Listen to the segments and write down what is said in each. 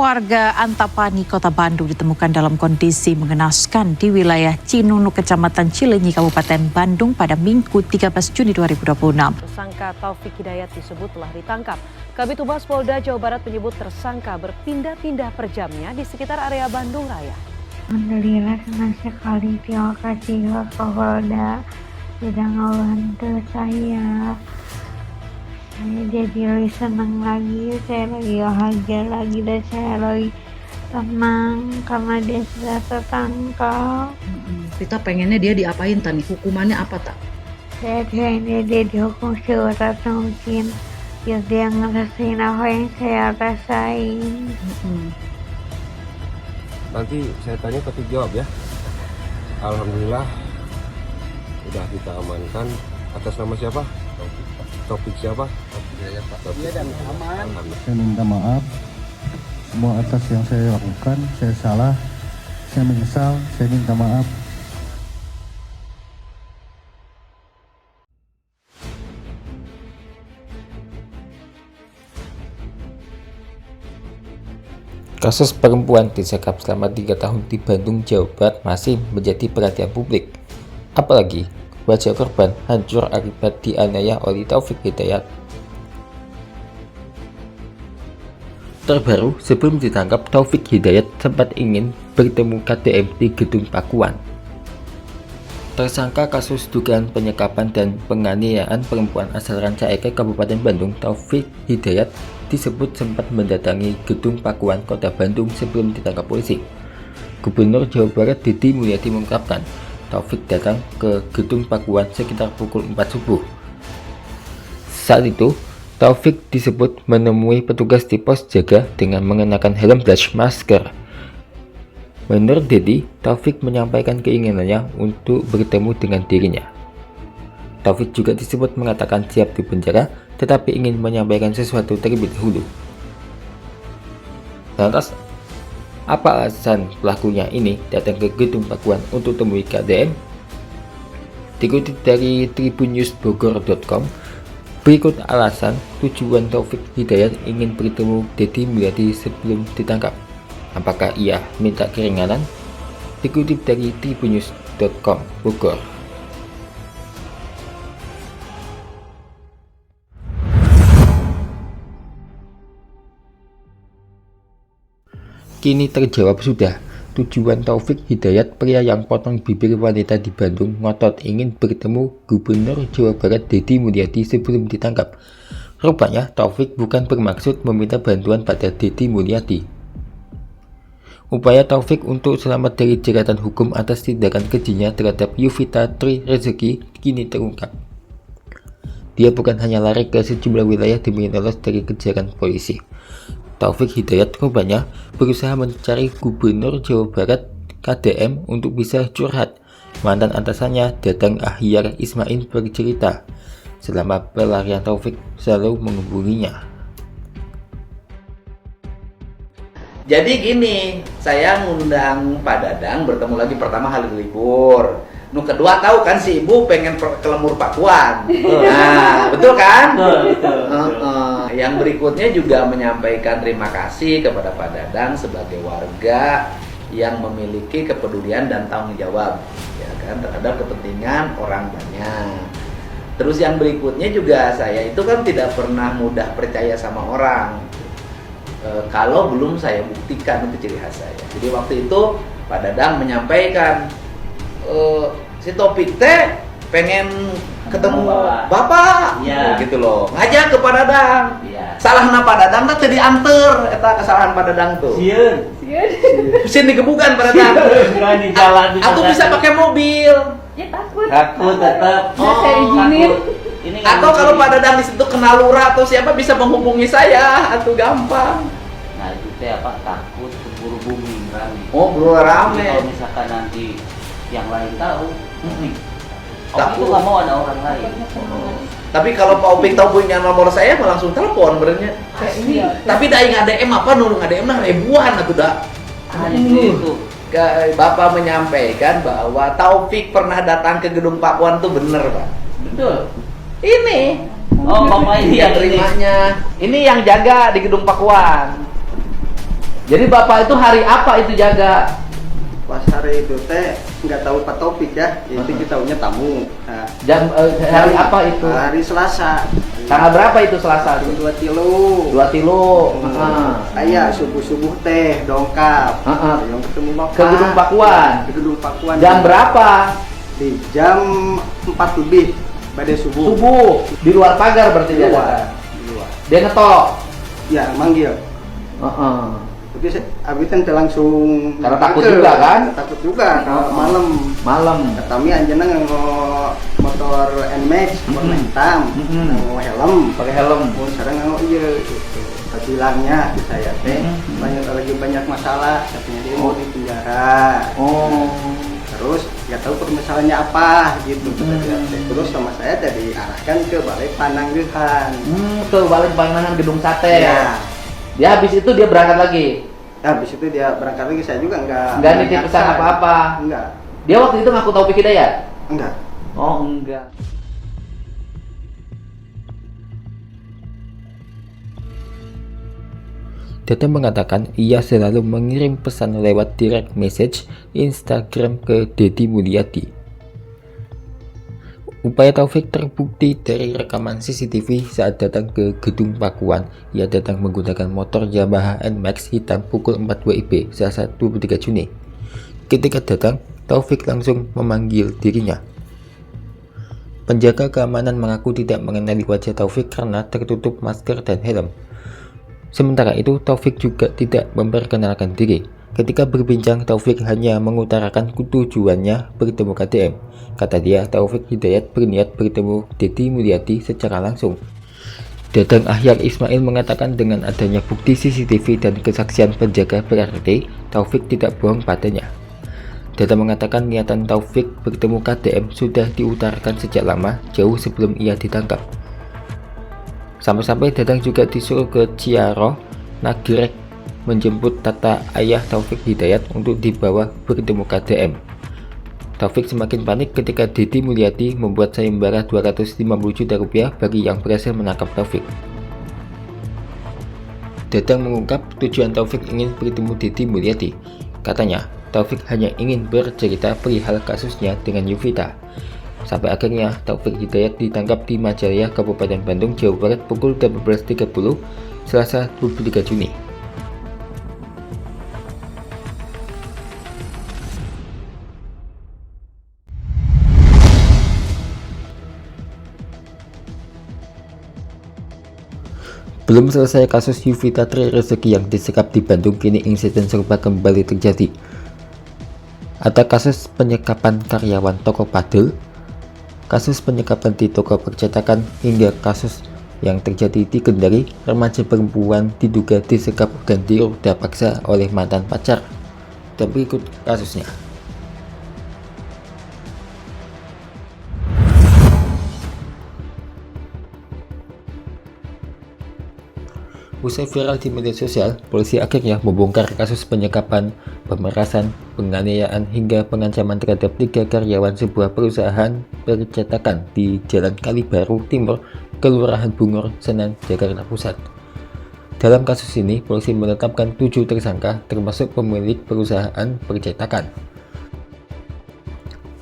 warga Antapani, Kota Bandung ditemukan dalam kondisi mengenaskan di wilayah Cinunu, Kecamatan Cileunyi, Kabupaten Bandung pada Minggu 13 Juni 2026. Tersangka Taufik Hidayat disebut telah ditangkap. Kabid Humas Polda Jawa Barat menyebut tersangka berpindah-pindah per jamnya di sekitar area Bandung Raya. Alhamdulillah senang sekali, terima kasih Kapolda sudah ngebantu saya. Saya jadi lebih senang lagi, saya lagi bahagia lagi dan saya lagi tenang karena dia sudah tertangkap. Kita pengennya dia diapain Tani? Hukumannya apa tak? Saya pengennya dia dihukum seberat mungkin biar dia ngerasain apa yang saya rasain. Nanti saya tanya ketik jawab ya. Alhamdulillah udah kita amankan. Atas nama siapa? Taufik siapa? Taufik dan aman. Saya minta maaf semua atas yang saya lakukan. Saya salah, saya menyesal, saya minta maaf. Kasus perempuan disekap selama 3 tahun di Bandung, Jawa Barat masih menjadi perhatian publik. Apalagi wajah korban hancur akibat dianiaya oleh Taufik Hidayat. Terbaru, sebelum ditangkap, Taufik Hidayat sempat ingin bertemu KDM di Gedung Pakuan. Tersangka kasus dugaan penyekapan dan penganiayaan perempuan asal Ranca Ekek, Kabupaten Bandung, Taufik Hidayat disebut sempat mendatangi Gedung Pakuan, Kota Bandung sebelum ditangkap polisi. Gubernur Jawa Barat Didi Mulyadi mengungkapkan, Taufik datang ke Gedung Pakuan sekitar pukul 4 subuh. Saat itu, Taufik disebut menemui petugas di pos jaga dengan mengenakan helm dan masker. Menurut Didi, Taufik menyampaikan keinginannya untuk bertemu dengan dirinya. Taufik juga disebut mengatakan siap dipenjara, tetapi ingin menyampaikan sesuatu terlebih dahulu. Lantas, apa alasan pelakunya ini datang ke Gedung Pakuan untuk temui KDM? Dikutip dari tribunnews.bogor.com, berikut alasan tujuan Taufik Hidayat ingin bertemu Didi Mulyadi sebelum ditangkap. Apakah ia minta keringanan? Dikutip dari tribunnews.com Bogor. Kini terjawab sudah. Tujuan Taufik Hidayat, pria yang potong bibir wanita di Bandung, ngotot ingin bertemu Gubernur Jawa Barat Didi Mulyadi sebelum ditangkap. Rupanya Taufik bukan bermaksud meminta bantuan pada Didi Mulyadi. Upaya Taufik untuk selamat dari jeratan hukum atas tindakan kejinya terhadap Yovita Tri Rezeki kini terungkap. Dia bukan hanya lari ke sejumlah wilayah demi lolos dari kejaran polisi. Taufik Hidayat rupanya berusaha mencari Gubernur Jawa Barat KDM untuk bisa curhat. Mantan atasannya Dadang Ahyar Ismail bercerita, selama pelarian Taufik selalu menghubunginya. Jadi gini, saya ngundang Pak Dadang bertemu lagi pertama hari libur. Kedua tahu kan si ibu pengen ke Lemur Pakuan. Nah, betul kan? Betul. Yang berikutnya juga menyampaikan terima kasih kepada Pak Dadang sebagai warga yang memiliki kepedulian dan tanggung jawab, ya kan, terhadap kepentingan orang banyak. Terus yang berikutnya juga saya itu kan tidak pernah mudah percaya sama orang. Kalau belum saya buktikan itu ciri khas saya. Jadi waktu itu Pak Dadang menyampaikan, si Taufik teh pengen ketemu Bapak, ya. Gitu loh. Ngajak ke Pak Dadang. Ya. Salahna Pak Dadang teh teu dianter, eta kesalahan Pak Dadang tuh. Sieun. Sieun digebukan Pak Dadang. Di jalan. Aku bisa pakai mobil. Ya takut. Takut tetap. Saya izinin. Atau kalau Pak Dadang di situ kenal lurah atau siapa bisa menghubungi saya, atau gampang. Nah itu teh apa, takut keburu booming rame. Oh, buru rame. Kalau misalkan nanti yang lain tahu, itu nggak mau ada orang lain. Tapi kalau Pak Opik tahu punya nomor saya, langsung telepon berenya. Tapi dah ingat DM apa, nulung DM nah ribuan atau dah. Itu. Bapak menyampaikan bahwa Taufik pernah datang ke Gedung Pakuan tuh bener, Pak. Betul. Ini. Oh, Bapak ini yang terimanya. Ini yang jaga di Gedung Pakuan. Jadi bapak itu hari apa itu jaga? Pas hari itu teh nggak tahu Pak Taufik ya, itu kita tahunya tamu. Nah, Jam hari apa itu? hari Selasa. Tanggal berapa itu Selasa? 2 kilo. 2 kilo. Ayah subuh teh dongkap. Yang ketemu bapak. Ke Gedung Pakuan. Ke Gedung Pakuan. Jam berapa? Di jam 4 lebih pada subuh. Subuh. Di luar pagar berarti dia. Di luar. Dia ngetok. Ya manggil. Tapi abis itu langsung karena takut juga kan? Takut juga kalau malam. Kami anjana motor NMAX warna hitam, helm. Pakai helm. Sekarang iya gitu. Bilangnya saya teh banyak masalah, katanya dia mau di penjara. Terus nggak tahu permasalahannya apa gitu. Terus sama saya tadi diarahkan ke Balai Pananggehan. Ke Balai Pananggehan Gedung Sate. Ya. Dia habis itu dia berangkat lagi. Habis itu dia berangkat lagi, saya juga nggak nitip pesan apa-apa. Enggak. Dia waktu itu ngaku Taufik Hidayat? Enggak. Oh, enggak. Dada mengatakan ia selalu mengirim pesan lewat direct message Instagram ke Deddy Mulyadi. Upaya Taufik terbukti dari rekaman CCTV saat datang ke Gedung Pakuan. Ia datang menggunakan motor Yamaha NMAX hitam pukul 4 WIB, Selasa 23 Juni. Ketika datang, Taufik langsung memanggil dirinya. Penjaga keamanan mengaku tidak mengenali wajah Taufik karena tertutup masker dan helm. Sementara itu, Taufik juga tidak memperkenalkan diri. Ketika berbincang, Taufik hanya mengutarakan tujuannya bertemu KDM. Kata dia, Taufik Hidayat berniat bertemu Deddy Mulyadi secara langsung. Dadang Ahyar Ismail mengatakan dengan adanya bukti CCTV dan kesaksian penjaga berarti Taufik tidak bohong padanya. Dada mengatakan niatan Taufik bertemu KDM sudah diutarakan sejak lama, jauh sebelum ia ditangkap. Sampai-sampai Dadang juga disuruh ke Ciaro, Nagrek menjemput Tata ayah Taufik Hidayat untuk dibawa bertemu KDM. Taufik semakin panik ketika Deddy Mulyadi membuat sayembara 250 juta rupiah bagi yang berhasil menangkap Taufik. Dadang mengungkap tujuan Taufik ingin bertemu Deddy Mulyadi. Katanya, Taufik hanya ingin bercerita perihal kasusnya dengan Yuvita. Sampai akhirnya Taufik Hidayat ditangkap di Majalaya, Kabupaten Bandung, Jawa Barat pukul 18.30 Selasa 23 Juni. Belum selesai kasus Yuvita Tri Rezeki yang disekap di Bandung, kini insiden serupa kembali terjadi. Ada kasus penyekapan karyawan toko padel, kasus penyekapan di toko percetakan, hingga kasus yang terjadi di Kendari, remaja perempuan diduga disekap dan diruda paksa oleh mantan pacar. Dan berikut kasusnya. Usai viral di media sosial, polisi akhirnya membongkar kasus penyekapan, pemerasan, penganiayaan hingga pengancaman terhadap 3 karyawan sebuah perusahaan percetakan di Jalan Kalibaru Timur, Kelurahan Bungur, Senen, Jakarta Pusat. Dalam kasus ini, polisi menetapkan 7 tersangka termasuk pemilik perusahaan percetakan.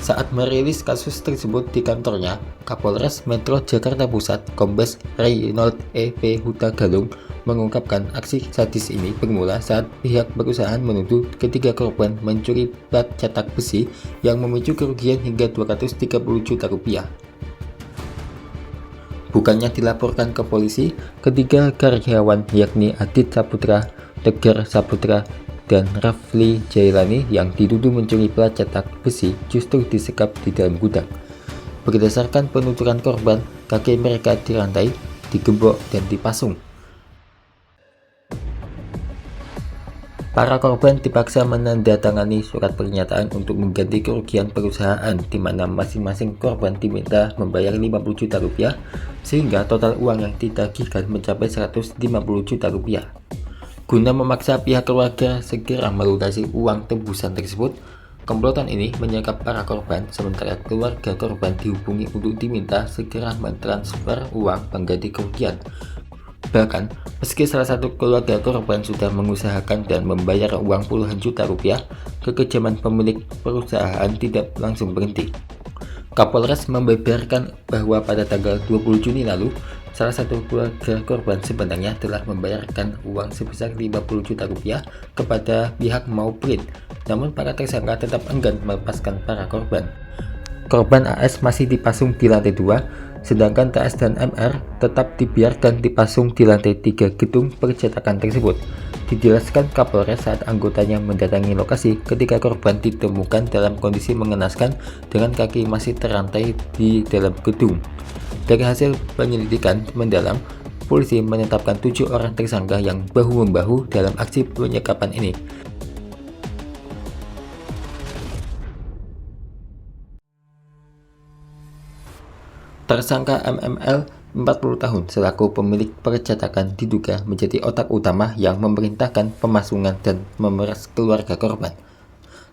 Saat merilis kasus tersebut di kantornya, Kapolres Metro Jakarta Pusat, Kombes Reynold E.P. Huta Galung, mengungkapkan aksi sadis ini bermula saat pihak perusahaan menuduh ketiga korban mencuri plat cetak besi yang memicu kerugian hingga 230 juta rupiah. Bukannya dilaporkan ke polisi, ketiga karyawan yakni Adit Saputra, Tegar Saputra, dan Rafli Jailani yang dituduh mencuri plat cetak besi justru disekap di dalam gudang. Berdasarkan penuturan korban, kaki mereka dirantai, digembok, dan dipasung. Para korban dipaksa menandatangani surat pernyataan untuk mengganti kerugian perusahaan, di mana masing-masing korban diminta membayar 50 juta rupiah, sehingga total uang yang ditagihkan mencapai 150 juta rupiah. Guna memaksa pihak keluarga segera melunasi uang tebusan tersebut, komplotan ini menyekap para korban, sementara keluarga korban dihubungi untuk diminta segera mentransfer uang pengganti kerugian. Bahkan, meski salah satu keluarga korban sudah mengusahakan dan membayar uang puluhan juta rupiah, kekejaman pemilik perusahaan tidak langsung berhenti. Kapolres membeberkan bahwa pada tanggal 20 Juni lalu, salah satu keluarga korban sebenarnya telah membayarkan uang sebesar 50 juta rupiah kepada pihak Mauprint, namun para tersangka tetap enggan melepaskan para korban. Korban AS masih dipasung di lantai 2, sedangkan TS dan MR tetap dibiarkan dipasung di lantai 3 gedung percetakan tersebut. Dijelaskan Kapolres saat anggotanya mendatangi lokasi ketika korban ditemukan dalam kondisi mengenaskan dengan kaki masih terrantai di dalam gedung. Dari hasil penyelidikan mendalam, polisi menetapkan 7 orang tersangka yang bahu-membahu dalam aksi penyekapan ini. Tersangka MML 40 tahun selaku pemilik percetakan diduga menjadi otak utama yang memerintahkan pemasungan dan memeras keluarga korban.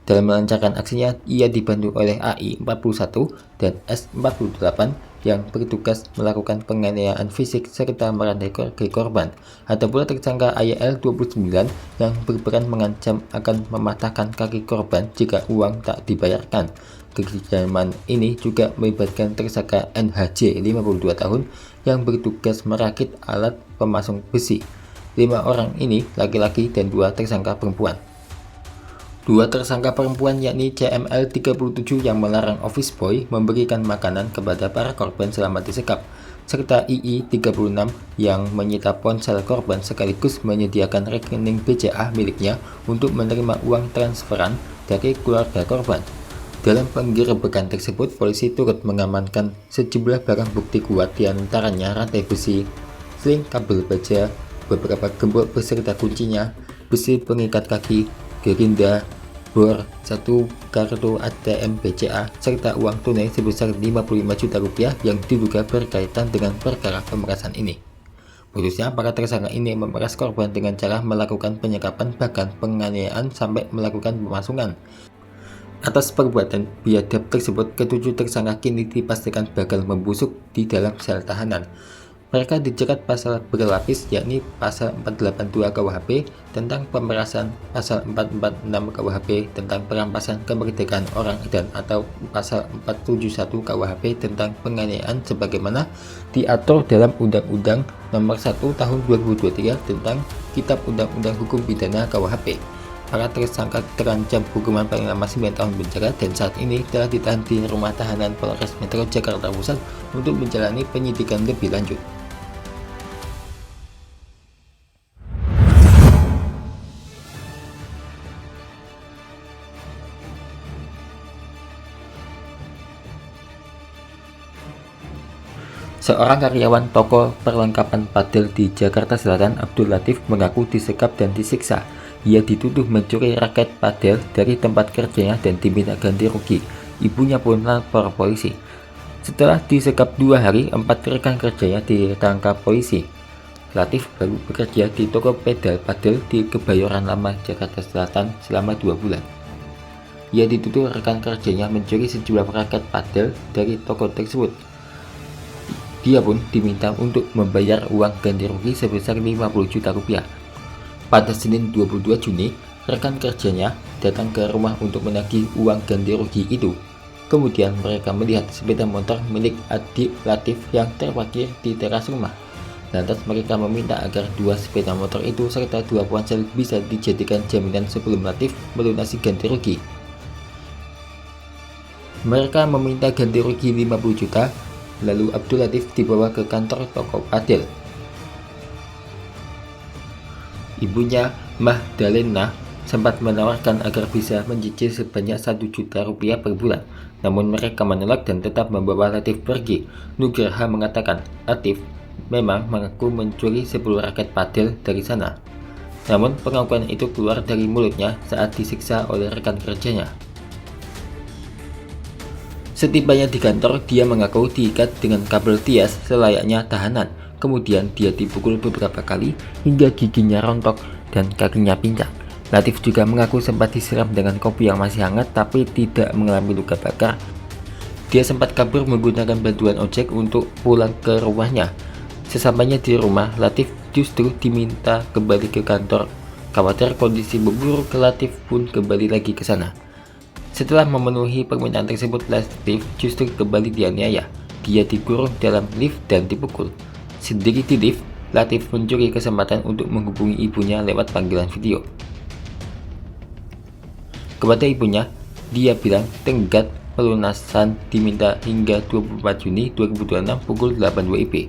Dalam melancarkan aksinya, ia dibantu oleh AI 41 dan S48 yang bertugas melakukan penganiayaan fisik serta merantai kaki korban. Ada pula tersangka AYL 29 yang berperan mengancam akan mematahkan kaki korban jika uang tak dibayarkan. Kekejaman ini juga melibatkan tersangka NHJ 52 tahun yang bertugas merakit alat pemasung besi. 5 orang ini laki-laki dan 2 tersangka perempuan. 2 tersangka perempuan yakni CML 37 yang melarang office boy memberikan makanan kepada para korban selama disekap, serta II 36 yang menyita ponsel korban sekaligus menyediakan rekening BCA miliknya untuk menerima uang transferan dari keluarga korban. Dalam penggerebekan tersebut, polisi turut mengamankan sejumlah barang bukti kuat, diantaranya rantai besi, sling kabel baja, beberapa gembok beserta kuncinya, besi pengikat kaki, gerinda, bor, 1 kartu ATM BCA, serta uang tunai sebesar 55 juta rupiah yang diduga berkaitan dengan perkara pemerasan ini. Modusnya, para tersangka ini memeras korban dengan cara melakukan penyekapan bahkan penganiayaan sampai melakukan pemasungan. Atas perbuatan biadab tersebut, ketujuh tersangka kini dipastikan bakal membusuk di dalam sel tahanan. Mereka dijerat pasal berlapis, yakni pasal 482 KUHP tentang pemerasan, pasal 446 KUHP tentang perampasan kemerdekaan orang dan atau pasal 471 KUHP tentang penganiayaan sebagaimana diatur dalam Undang-Undang Nomor 1 Tahun 2023 tentang Kitab Undang-Undang Hukum Pidana KUHP. Para tersangka terancam hukuman paling lama 9 tahun penjara dan saat ini telah ditahan di rumah tahanan Polres Metro Jakarta Pusat untuk menjalani penyidikan lebih lanjut. Seorang karyawan toko perlengkapan padel di Jakarta Selatan, Abdul Latif, mengaku disekap dan disiksa. Ia dituduh mencuri raket padel dari tempat kerjanya dan diminta ganti rugi. Ibunya pun lapor polisi. Setelah disekap 2 hari, 4 rekan kerjanya ditangkap polisi. Latif baru bekerja di toko pedal padel di Kebayoran Lama, Jakarta Selatan selama 2 bulan. Ia dituduh rekan kerjanya mencuri sejumlah raket padel dari toko tersebut. Dia pun diminta untuk membayar uang ganti rugi sebesar 50 juta rupiah. Pada Senin 22 Juni, rekan kerjanya datang ke rumah untuk menagih uang ganti rugi itu. Kemudian mereka melihat sepeda motor milik adik Latif yang terparkir di teras rumah. Lantas mereka meminta agar 2 sepeda motor itu serta 2 ponsel bisa dijadikan jaminan sebelum Latif melunasi ganti rugi. Mereka meminta ganti rugi 50 juta, lalu Abdul Latif dibawa ke kantor toko padel. Ibunya, Mahdalena, sempat menawarkan agar bisa mencicil sebanyak 1 juta rupiah per bulan. Namun mereka menolak dan tetap membawa Latif pergi. Nugraha mengatakan, Latif memang mengaku mencuri 10 raket padel dari sana. Namun pengakuan itu keluar dari mulutnya saat disiksa oleh rekan kerjanya. Setibanya di kantor, dia mengaku diikat dengan kabel tias selayaknya tahanan. Kemudian dia dipukul beberapa kali hingga giginya rontok dan kakinya pincang. Latif juga mengaku sempat disiram dengan kopi yang masih hangat tapi tidak mengalami luka bakar. Dia sempat kabur menggunakan bantuan ojek untuk pulang ke rumahnya. Sesampainya di rumah, Latif justru diminta kembali ke kantor. Khawatir kondisi memburuk, Latif pun kembali lagi ke sana. Setelah memenuhi permintaan tersebut, Latif justru kembali dianiaya. Dia dikurung dalam lift dan dipukul. Sendiri di lift, Latif mencuri kesempatan untuk menghubungi ibunya lewat panggilan video. Kepada ibunya, dia bilang tenggat pelunasan diminta hingga 24 Juni 2026 pukul 8 WIB.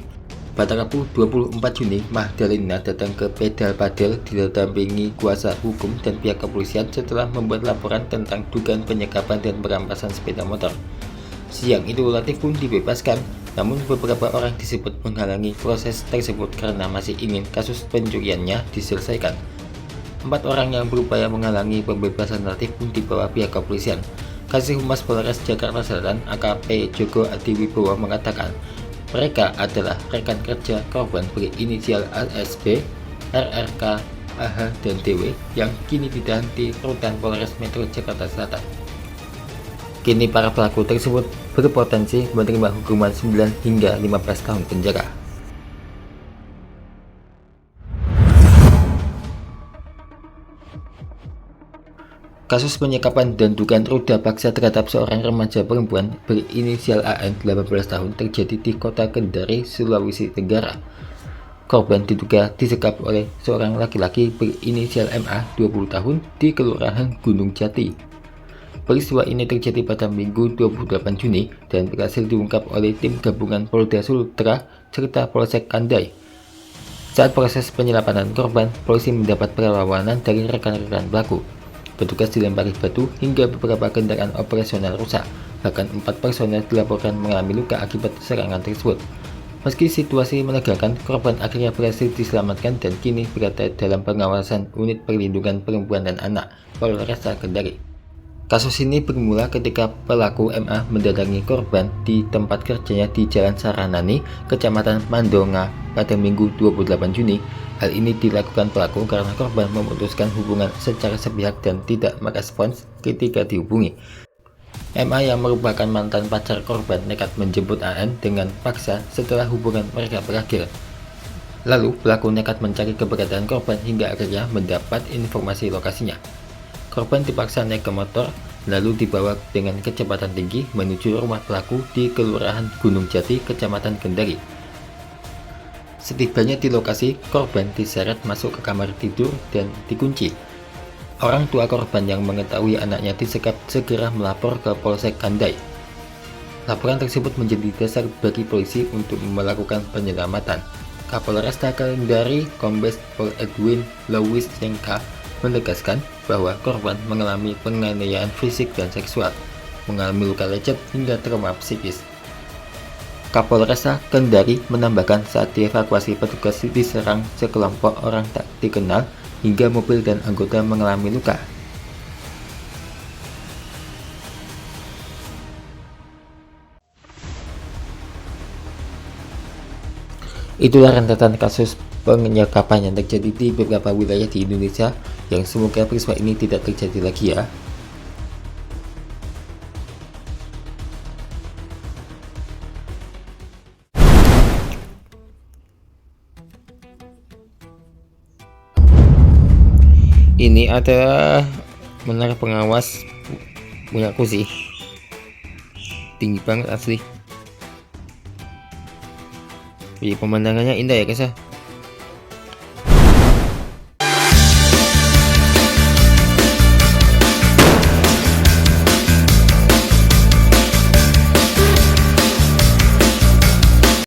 Pada Rabu 24 Juni, Magdalena datang ke Pedal Padel didampingi kuasa hukum dan pihak kepolisian setelah membuat laporan tentang dugaan penyekapan dan perampasan sepeda motor. Siang itu Latif pun dibebaskan, namun beberapa orang disebut menghalangi proses tersebut karena masih ingin kasus pencuriannya diselesaikan. 4 orang yang berupaya menghalangi pembebasan Latif pun dibawa pihak kepolisian. Kasih Humas Polres Jakarta Selatan AKP Joko Adiwibowo mengatakan, mereka adalah rekan kerja korban berinisial ASB, RRK, AH, dan DW yang kini ditahan di Rutan Polres Metro Jakarta Selatan. Kini para pelaku tersebut berpotensi menerima hukuman 9 hingga 15 tahun penjara. Kasus penyekapan dan dugaan ruda paksa terhadap seorang remaja perempuan berinisial AN 18 tahun terjadi di kota Kendari, Sulawesi Tenggara. Korban diduga disekap oleh seorang laki-laki berinisial MA 20 tahun di Kelurahan Gunung Jati. Peristiwa ini terjadi pada Minggu 28 Juni dan berhasil diungkap oleh tim gabungan Polda Sultra serta Polsek Kandai. Saat proses penyelamatkan korban, polisi mendapat perlawanan dari rekan-rekan pelaku. Petugas dilempari batu hingga beberapa kendaraan operasional rusak. Bahkan 4 personel dilaporkan mengalami luka akibat serangan tersebut. Meski situasi menegangkan, korban akhirnya berhasil diselamatkan dan kini berada dalam pengawasan Unit Perlindungan Perempuan dan Anak Polresta Kendari. Kasus ini bermula ketika pelaku MA mendatangi korban di tempat kerjanya di Jalan Saranani, Kecamatan Mandonga pada Minggu 28 Juni. Hal ini dilakukan pelaku karena korban memutuskan hubungan secara sepihak dan tidak merespons ketika dihubungi. MA yang merupakan mantan pacar korban nekat menjemput AN dengan paksa setelah hubungan mereka berakhir. Lalu pelaku nekat mencari keberadaan korban hingga akhirnya mendapat informasi lokasinya. Korban dipaksa naik ke motor, lalu dibawa dengan kecepatan tinggi menuju rumah pelaku di Kelurahan Gunung Jati, Kecamatan Kendari. Setibanya di lokasi, korban diseret masuk ke kamar tidur dan dikunci. Orang tua korban yang mengetahui anaknya disekap segera melapor ke Polsek Kandai. Laporan tersebut menjadi dasar bagi polisi untuk melakukan penyelamatan. Kapolresta Kendari, Kombes Pol Edwin Lewis Yengka, menegaskan bahwa korban mengalami penganiayaan fisik dan seksual, mengalami luka lecet hingga trauma psikis. Kapolresta Kendari menambahkan saat dievakuasi petugas diserang sekelompok orang tak dikenal hingga mobil dan anggota mengalami luka. Itulah rentetan kasus penyekapan yang terjadi di beberapa wilayah di Indonesia yang semoga peristiwa ini tidak terjadi lagi ya. Ini adalah menara pengawas punya aku sih, tinggi banget asli. Pemandangannya indah ya guys ya.